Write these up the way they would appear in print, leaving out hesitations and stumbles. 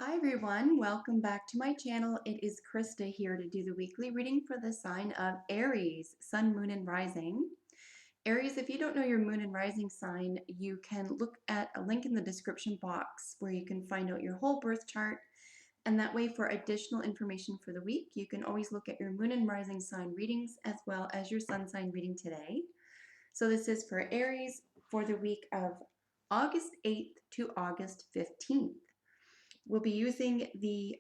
Hi everyone, welcome back to my channel. It is Krista here to do the weekly reading for the sign of Aries, Sun, Moon, and Rising. Aries, if you don't know your Moon and Rising sign, you can look at a link in the description box where you can find out your whole birth chart. And that way, for additional information for the week, you can always look at your Moon and Rising sign readings as well as your Sun sign reading today. So this is for Aries for the week of August 8th to August 15th. We'll be using the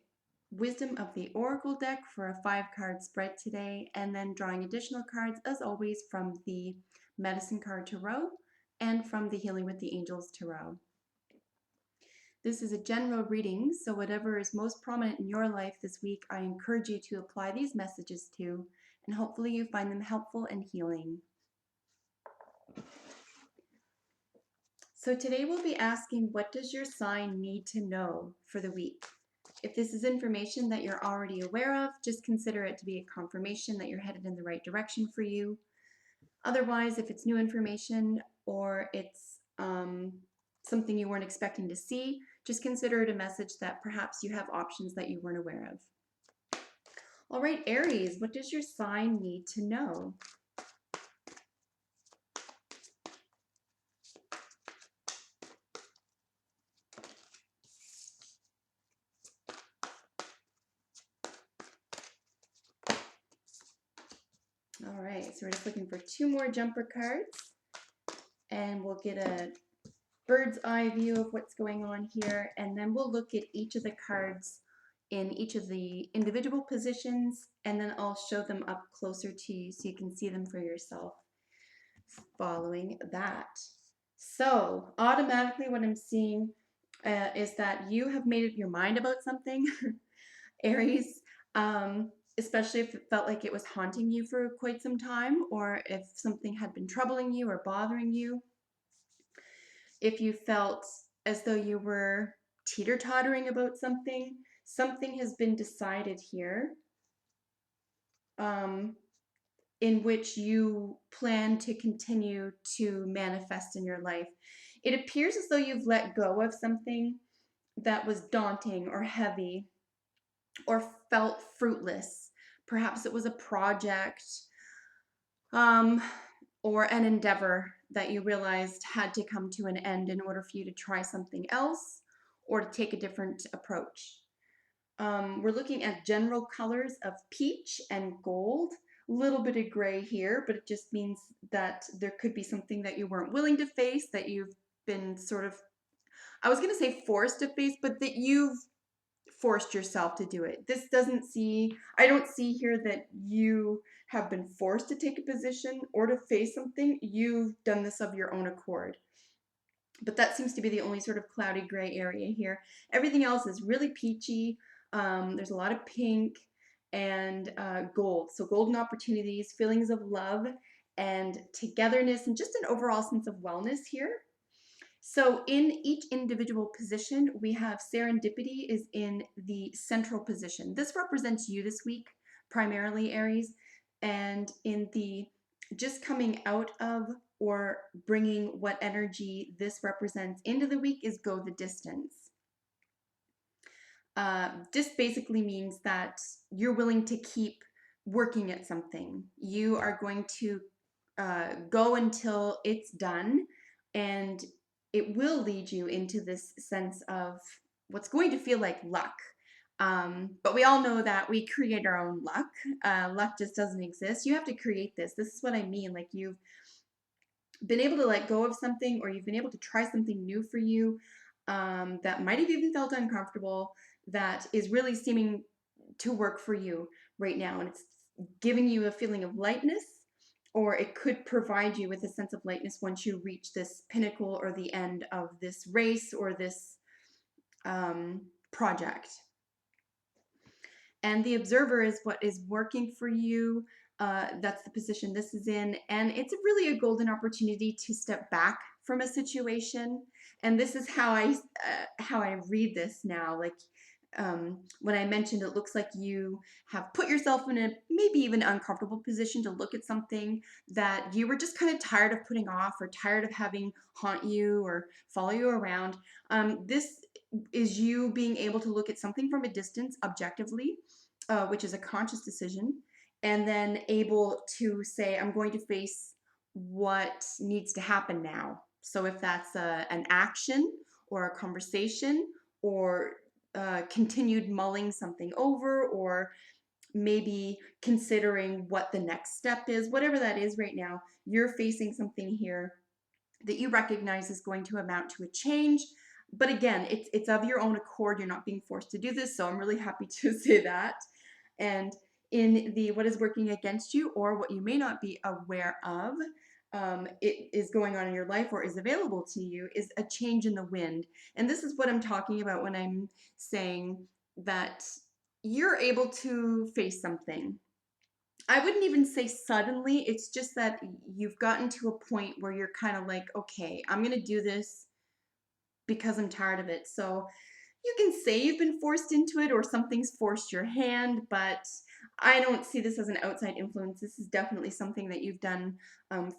Wisdom of the Oracle deck for a 5-card spread today, and then drawing additional cards, as always, from the Medicine Card Tarot and from the Healing with the Angels Tarot. This is a general reading, so whatever is most prominent in your life this week, I encourage you to apply these messages to, and hopefully you find them helpful and healing. So today we'll be asking, what does your sign need to know for the week? If this is information that you're already aware of, just consider it to be a confirmation that you're headed in the right direction for you. Otherwise, if it's new information or it's something you weren't expecting to see, just consider it a message that perhaps you have options that you weren't aware of. All right, Aries, what does your sign need to know? All right, so we're just looking for 2 more jumper cards, and we'll get a bird's eye view of what's going on here, and then we'll look at each of the cards in each of the individual positions, and then I'll show them up closer to you so you can see them for yourself following that. So automatically what I'm seeing is that you have made up your mind about something, Aries, especially if it felt like it was haunting you for quite some time, or if something had been troubling you or bothering you. If you felt as though you were teeter-tottering about something, something has been decided here in which you plan to continue to manifest in your life. It appears as though you've let go of something that was daunting or heavy or felt fruitless. Perhaps it was a project or an endeavor that you realized had to come to an end in order for you to try something else or to take a different approach. We're looking at general colors of peach and gold, a little bit of gray here, but it just means that there could be something that you weren't willing to face, that you've been sort of, I was going to say forced to face, but that you've forced yourself to do it. I don't see here that you have been forced to take a position or to face something. You've done this of your own accord. But that seems to be the only sort of cloudy gray area here. Everything else is really peachy. There's a lot of pink and gold. So golden opportunities, feelings of love and togetherness, and just an overall sense of wellness here. So in each individual position, we have serendipity is in the central position. This represents you this week, primarily Aries, and in the just coming out of or bringing what energy this represents into the week is go the distance. This basically means that you're willing to keep working at something. You are going to go until it's done, and it will lead you into this sense of what's going to feel like luck. But we all know that we create our own luck. Luck just doesn't exist. You have to create this. This is what I mean. Like, you've been able to let go of something, or you've been able to try something new for you that might have even felt uncomfortable, that is really seeming to work for you right now. And it's giving you a feeling of lightness, or it could provide you with a sense of lightness once you reach this pinnacle or the end of this race or this project. And the observer is what is working for you. That's the position this is in. And it's really a golden opportunity to step back from a situation. And this is how I read this now. Like, when I mentioned it looks like you have put yourself in a maybe even uncomfortable position to look at something that you were just kind of tired of putting off, or tired of having haunt you or follow you around. This is you being able to look at something from a distance objectively, which is a conscious decision, and then able to say, I'm going to face what needs to happen now. So if that's an action or a conversation or continued mulling something over, or maybe considering what the next step is, whatever that is right now, you're facing something here that you recognize is going to amount to a change. But again, it's of your own accord. You're not being forced to do this. So I'm really happy to say that. And in the what is working against you or what you may not be aware of, it is going on in your life or is available to you, is a change in the wind. And this is what I'm talking about when I'm saying that you're able to face something. I wouldn't even say suddenly. It's just that you've gotten to a point where you're kind of like, okay, I'm going to do this because I'm tired of it. So you can say you've been forced into it or something's forced your hand, but I don't see this as an outside influence. This is definitely something that you've done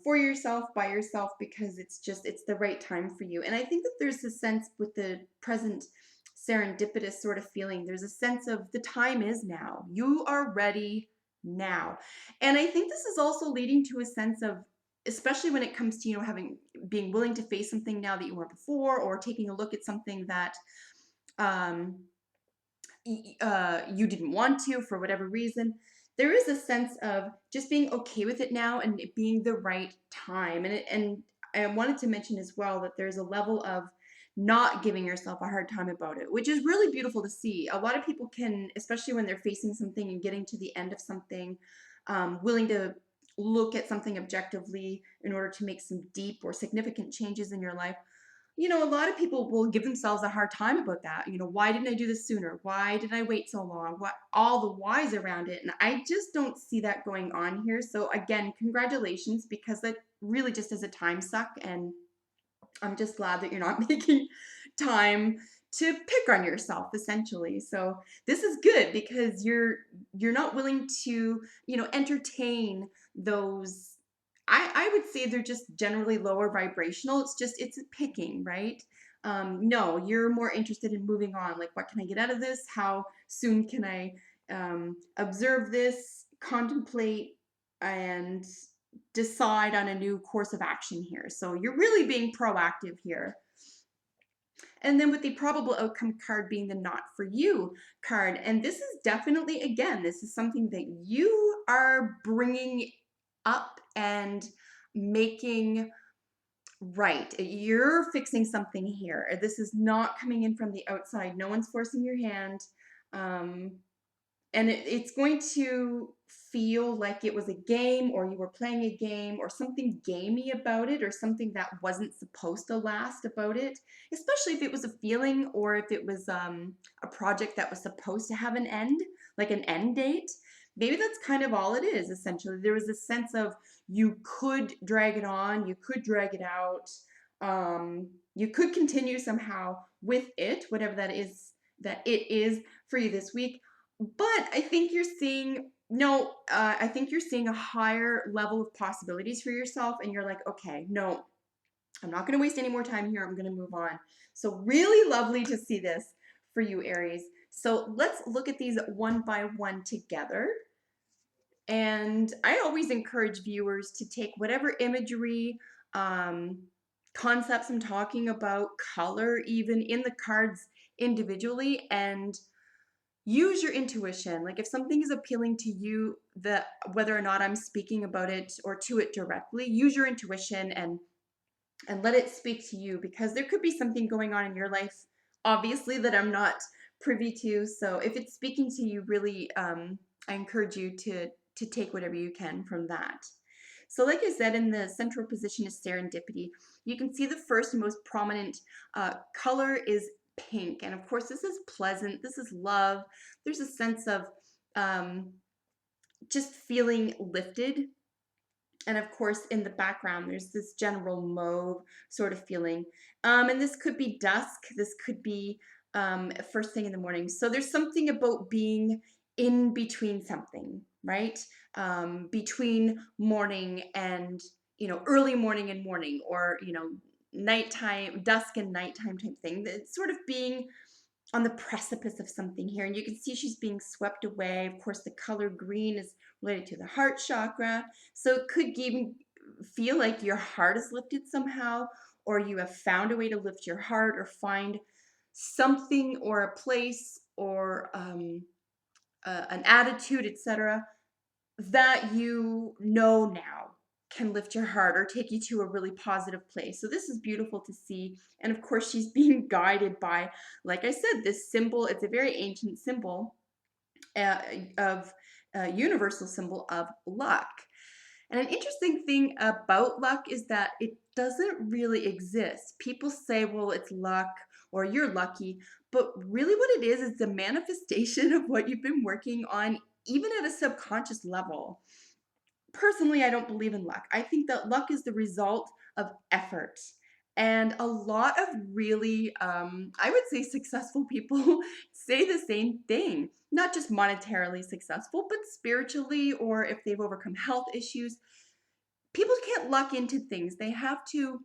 for yourself, by yourself, because it's the right time for you. And I think that there's a sense with the present serendipitous sort of feeling. There's a sense of the time is now. You are ready now. And I think this is also leading to a sense of, especially when it comes to, being willing to face something now that you weren't before, or taking a look at something that um, you didn't want to for whatever reason. There is a sense of just being okay with it now and it being the right time. And I wanted to mention as well that there's a level of not giving yourself a hard time about it, which is really beautiful to see. A lot of people can, especially when they're facing something and getting to the end of something, willing to look at something objectively in order to make some deep or significant changes in your life. A lot of people will give themselves a hard time about that. Why didn't I do this sooner? Why did I wait so long? What, all the whys around it. And I just don't see that going on here. So again, congratulations, because that really just is a time suck. And I'm just glad that you're not making time to pick on yourself, essentially. So this is good because you're not willing to, entertain those. I would say they're just generally lower vibrational. It's a picking, right? No, you're more interested in moving on. Like, what can I get out of this? How soon can I observe this, contemplate, and decide on a new course of action here? So you're really being proactive here. And then with the probable outcome card being the not for you card. And this is definitely, again, this is something that you are bringing up and making right. You're fixing something here. This is not coming in from the outside. No one's forcing your hand. Um, and it's going to feel like it was a game, or you were playing a game, or something gamey about it, or something that wasn't supposed to last about it, especially if it was a feeling, or if it was a project that was supposed to have an end, like an end date. Maybe that's kind of all it is. Essentially, there was a sense of you could drag it on, you could drag it out, you could continue somehow with it, whatever that it is for you this week. But I think you're seeing, no, I think you're seeing a higher level of possibilities for yourself, and you're like, okay, no, I'm not going to waste any more time here. I'm going to move on. So really lovely to see this for you, Aries. So let's look at these one by one together. And I always encourage viewers to take whatever imagery, concepts I'm talking about, color, even in the cards individually, and use your intuition. Like, if something is appealing to you, that whether or not I'm speaking about it or to it directly, use your intuition and let it speak to you, because there could be something going on in your life, obviously, that I'm not privy to. So if it's speaking to you, really, I encourage you to take whatever you can from that. So like I said, in the central position is serendipity. You can see the first and most prominent color is pink. And of course, this is pleasant. This is love. There's a sense of just feeling lifted. And of course, in the background, there's this general mauve sort of feeling. And this could be dusk. This could be first thing in the morning. So there's something about being in between something, right? Between morning and, early morning and morning, or, nighttime, dusk and nighttime type thing. It's sort of being on the precipice of something here, and you can see she's being swept away. Of course, the color green is related to the heart chakra, so it could even feel like your heart is lifted somehow, or you have found a way to lift your heart, or find something or a place or an attitude, etc., that you know now can lift your heart or take you to a really positive place. So this is beautiful to see. And of course, she's being guided by, like I said, this symbol. It's a very ancient symbol uh, of universal symbol of luck. And an interesting thing about luck is that it doesn't really exist. People say, well, it's luck or you're lucky, but really what it is the manifestation of what you've been working on, even at a subconscious level. Personally, I don't believe in luck. I think that luck is the result of effort. And a lot of really, I would say, successful people say the same thing. Not just monetarily successful, but spiritually, or if they've overcome health issues. People can't luck into things. They have to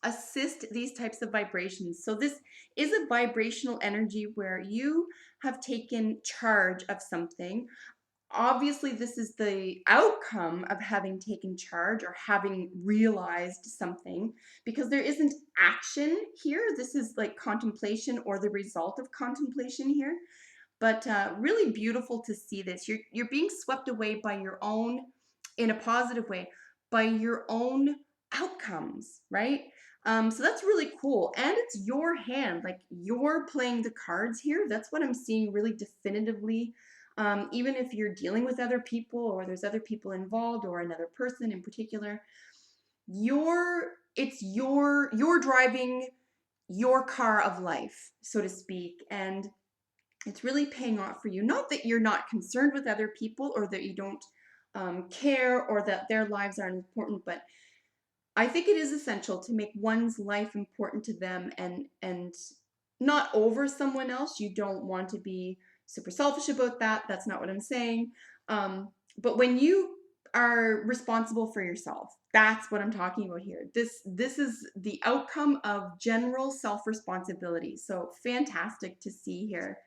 assist these types of vibrations. So this is a vibrational energy where you have taken charge of something. Obviously, this is the outcome of having taken charge or having realized something, because there isn't action here. This is like contemplation or the result of contemplation here. But really beautiful to see this. You're being swept away by your own, in a positive way, by your own outcomes, right? So that's really cool. And it's your hand, like you're playing the cards here. That's what I'm seeing really definitively. Even if you're dealing with other people or there's other people involved or another person in particular, you're driving your car of life, so to speak. And it's really paying off for you. Not that you're not concerned with other people or that you don't care or that their lives aren't important, but I think it is essential to make one's life important to them and not over someone else. You don't want to be super selfish about that. That's not what I'm saying. But when you are responsible for yourself, that's what I'm talking about here. This is the outcome of general self-responsibility. So fantastic to see here.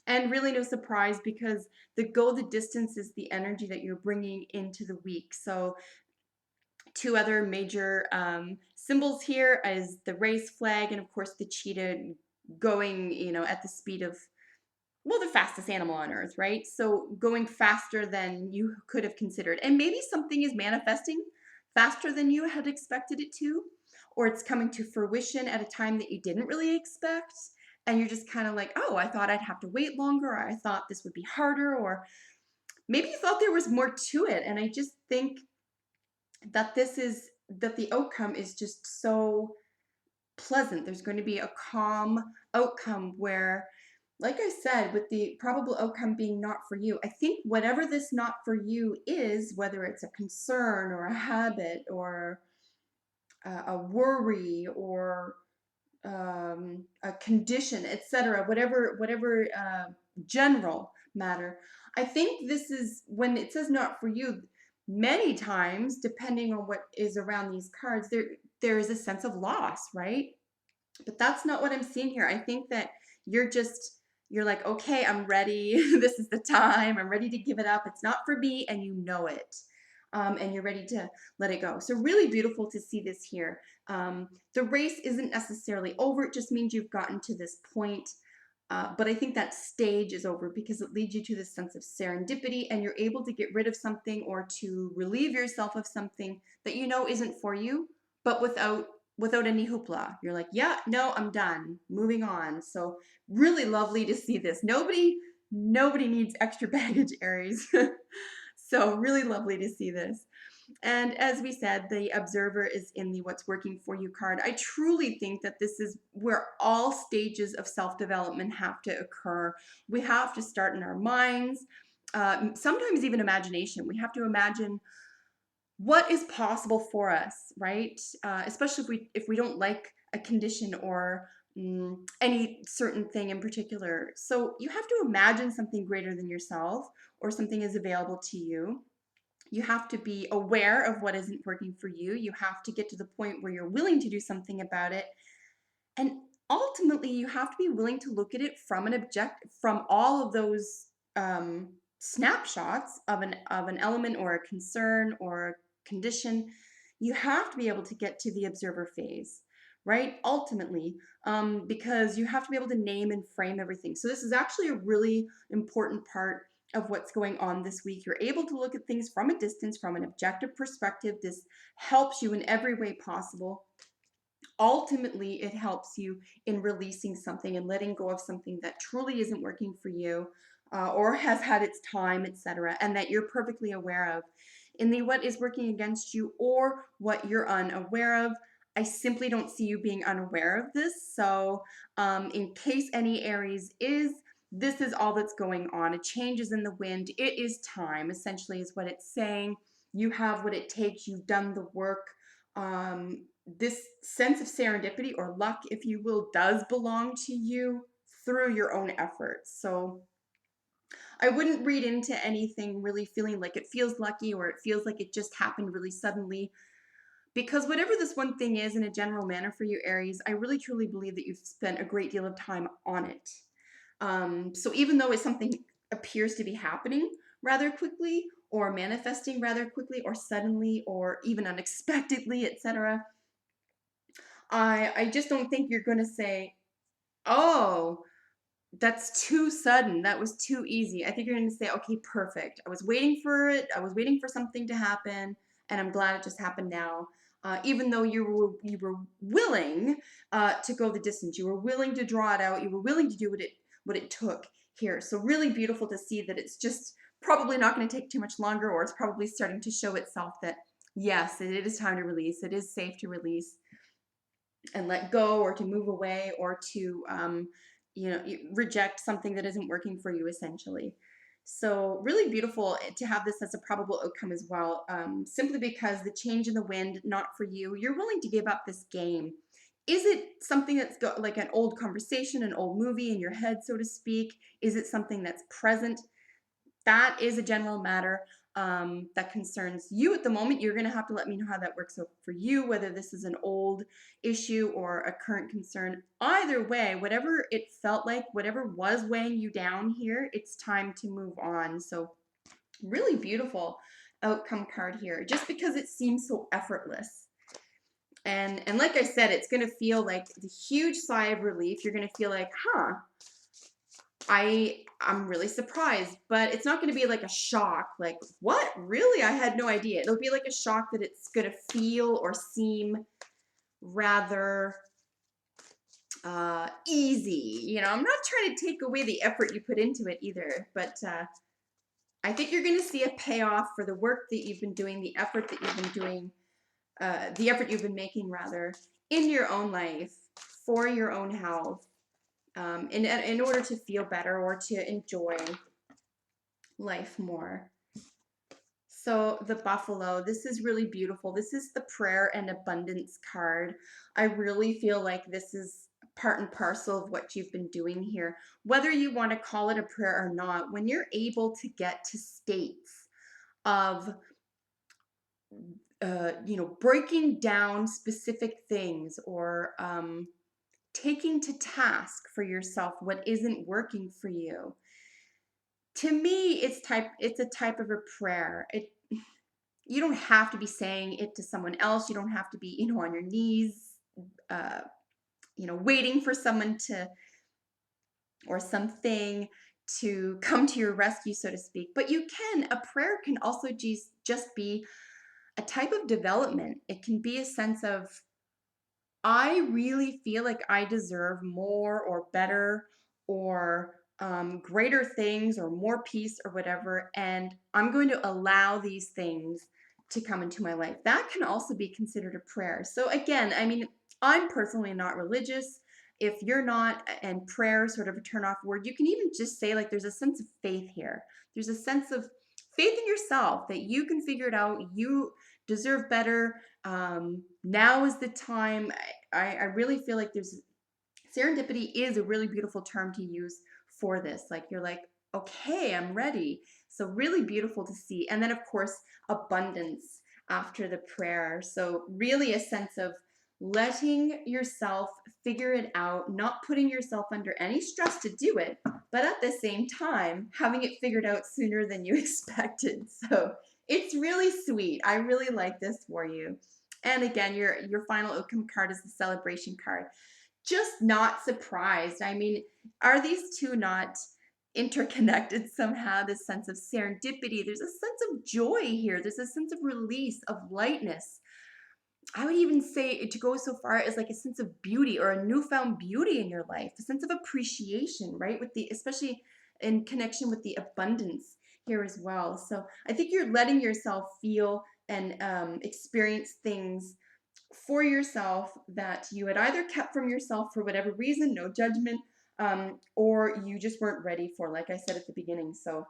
And really no surprise, because the go the distance is the energy that you're bringing into the week. So two other major symbols here is the race flag and of course the cheetah going, at the speed of, well, the fastest animal on earth, right? So going faster than you could have considered. And maybe something is manifesting faster than you had expected it to, or it's coming to fruition at a time that you didn't really expect. And you're just kind of like, oh, I thought I'd have to wait longer, or I thought this would be harder, or maybe you thought there was more to it. And I just think that the outcome is just so pleasant. There's going to be a calm outcome where, like I said, with the probable outcome being not for you, I think whatever this not for you is, whether it's a concern or a habit or a worry or a condition, etc., whatever general matter. I think this is when it says not for you. Many times, depending on what is around these cards, there is a sense of loss, right? But that's not what I'm seeing here. I think that you're like, okay, I'm ready. This is the time. I'm ready to give it up. It's not for me, and you know it. And you're ready to let it go. So really beautiful to see this here. The race isn't necessarily over. It just means you've gotten to this point. But I think that stage is over because it leads you to this sense of serendipity, and you're able to get rid of something or to relieve yourself of something that you know isn't for you, but without any hoopla. You're like, yeah, no, I'm done. Moving on. So really lovely to see this. Nobody needs extra baggage, Aries. So really lovely to see this. And as we said, the observer is in the what's working for you card. I truly think that this is where all stages of self-development have to occur. We have to start in our minds, sometimes even imagination. We have to imagine what is possible for us, right? Especially if we don't like a condition or any certain thing in particular. So you have to imagine something greater than yourself or something is available to you. You have to be aware of what isn't working for you. You have to get to the point where you're willing to do something about it. And ultimately you have to be willing to look at it from all of those snapshots of an element or a concern or a condition. You have to be able to get to the observer phase, right? Ultimately, because you have to be able to name and frame everything. So this is actually a really important part of what's going on this week. You're able to look at things from a distance, from an objective perspective. This helps you in every way possible. Ultimately, it helps you in releasing something and letting go of something that truly isn't working for you, or has had its time, etc., and that you're perfectly aware of. In the what is working against you or what you're unaware of, I simply don't see you being unaware of this. So, in case any Aries is, this is all that's going on. A change is in the wind. It is time, essentially, is what it's saying. You have what it takes. You've done the work. This sense of serendipity or luck, if you will, does belong to you through your own efforts. So I wouldn't read into anything really feeling like it feels lucky or it feels like it just happened really suddenly. Because whatever this one thing is in a general manner for you, Aries, I really truly believe that you've spent a great deal of time on it. So even though it's something appears to be happening rather quickly or manifesting rather quickly or suddenly or even unexpectedly, etc., I just don't think you're going to say, "Oh, that's too sudden. That was too easy." I think you're going to say, "Okay, perfect. I was waiting for it. I was waiting for something to happen, and I'm glad it just happened now." Even though you were willing to go the distance, you were willing to draw it out, you were willing to do what it took here. So really beautiful to see that it's just probably not going to take too much longer, or it's probably starting to show itself that yes, it is time to release. It is safe to release and let go or to move away or to reject something that isn't working for you, essentially. So really beautiful to have this as a probable outcome as well, simply because the change in the wind, not for you. You're willing to give up this game. Is it something that's got like an old conversation, an old movie in your head, so to speak? Is it something that's present? That is a general matter that concerns you at the moment. You're going to have to let me know how that works out for you, whether this is an old issue or a current concern. Either way, whatever it felt like, whatever was weighing you down here, it's time to move on. So really beautiful outcome card here, just because it seems so effortless. And like I said, it's going to feel like the huge sigh of relief. You're going to feel like, huh, I'm really surprised, but it's not going to be like a shock, like, what? Really? I had no idea. It'll be like a shock that it's going to feel or seem rather easy. I'm not trying to take away the effort you put into it either, but I think you're going to see a payoff for the work that you've been doing, the effort that you've been doing, the effort you've been making, rather, in your own life, for your own health, in order to feel better or to enjoy life more. So the buffalo, this is really beautiful. This is the prayer and abundance card. I really feel like this is part and parcel of what you've been doing here. Whether you want to call it a prayer or not, when you're able to get to states of breaking down specific things or taking to task for yourself what isn't working for you. To me, it's a type of a prayer. You don't have to be saying it to someone else. You don't have to be, on your knees, uh, waiting for someone to or something to come to your rescue, so to speak. But a prayer can also just be a type of development. It can be a sense of, I really feel like I deserve more or better or greater things or more peace or whatever, and I'm going to allow these things to come into my life. That can also be considered a prayer. So again, I mean, I'm personally not religious. If you're not, and prayer sort of a turn off word, you can even just say like there's a sense of faith here. There's a sense of faith in yourself that you can figure it out. You deserve better. Now is the time. I really feel like there's serendipity is a really beautiful term to use for this. Like you're like, okay, I'm ready. So really beautiful to see. And then of course, abundance after the prayer. So really a sense of letting yourself figure it out, not putting yourself under any stress to do it, but at the same time, having it figured out sooner than you expected. So it's really sweet. I really like this for you. And again, your final outcome card is the celebration card. Just not surprised. I mean, are these two not interconnected somehow? This sense of serendipity, there's a sense of joy here, there's a sense of release, of lightness. I would even say to go so far as like a sense of beauty or a newfound beauty in your life, a sense of appreciation, right? With the, especially in connection with the abundance here as well. So I think you're letting yourself feel and experience things for yourself that you had either kept from yourself for whatever reason, no judgment, or you just weren't ready for, like I said at the beginning. So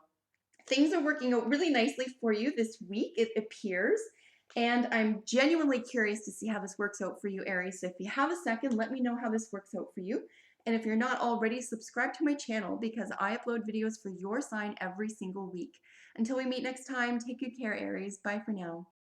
things are working out really nicely for you this week, it appears. And I'm genuinely curious to see how this works out for you, Aries. So if you have a second, let me know how this works out for you. And if you're not already, subscribe to my channel because I upload videos for your sign every single week. Until we meet next time, take good care, Aries. Bye for now.